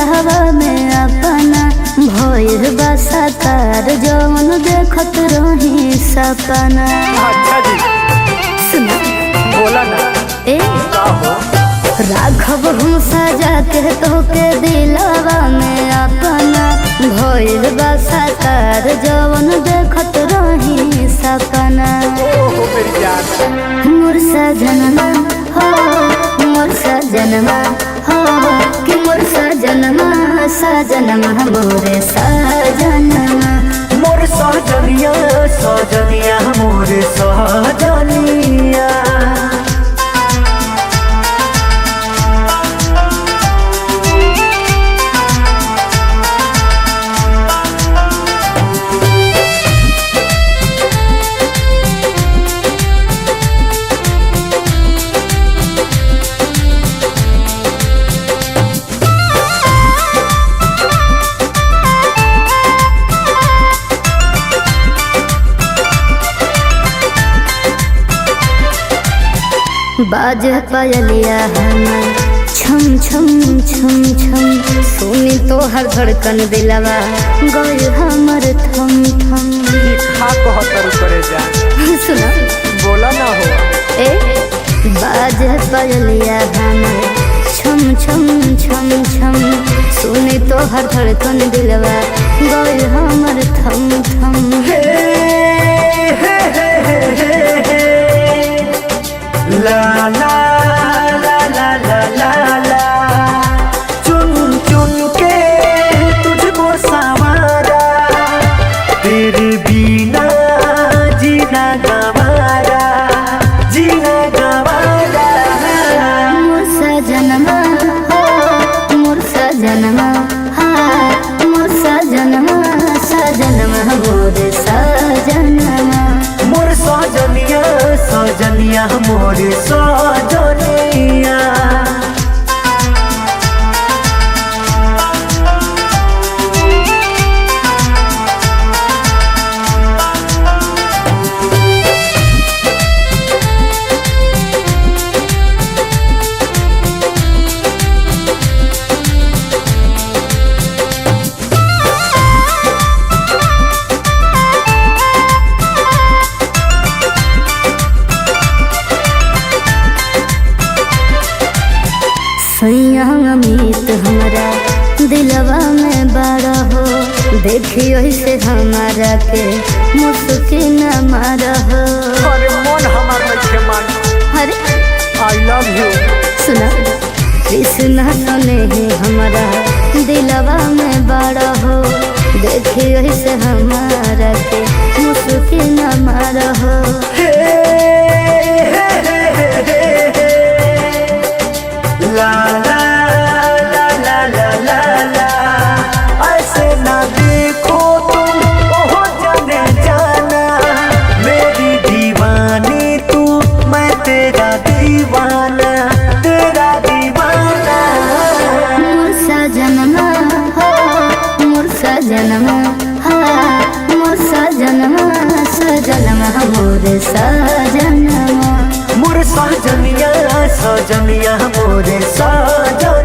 दिलवा में अपना भइल बा साकार जवन देखत रही सपना। अच्छा जी सुना बोला ना ए राघव हूँ सजा के तोके दिलवा में अपना भइल बा साकार जवन देखत रही सपना। ओहो मेरी जान मोर सजनमा हो मोर सजनमा हो कि मोर सजनमा सजनमा मोरे सजनमा। मोर सजनिया सजनिया मोर सजनिया। बाज पायलिया हमर छम छम छम छम सुनी तो हर धड़कन दिलवा गई हमर थम थम। खा कहतर करे जा सुना बोला ना हो ए बाज पायलिया हमर छम छम छम छम सुनी तो हर धड़कन दिलवा गई हमर थम थम। हे हे हे हे हे हे ला ला ला ला ला ला ला चुन चुन के तुझको संवारा तेरे बिना जीना गवारा जीना गवारा। मोर सजनमा हो मोर सजनमा हाँ मोर सजनमा सजनमा मोर सजनमा। मोर सजनिया सजनिया मोर सजनिया। सैया अमित हमारा दिलवा में बड़ा हो देखियो से हमारा के मुस्की न मारा हो। अरे मन हमार नइखे मान अरे आई लव यू। सुना कृष्णा सने ही हमारा दिलवा में बड़ा हो देखियो से हमारा के मुस्की न मारा हो। हे हे हे हे हे ला ला ला ला ला ला ला ऐसे ना देखो तुम ओहो जाने जाना मेरी दीवानी तू मैं तेरा दीवाना तेरा दीवाना। मोर सजनमा हो मोर सजनमा हाँ मोर सजनमा सजनमा मोर सजनमा। मोर सजनिया सजनिया मोर सजनिया।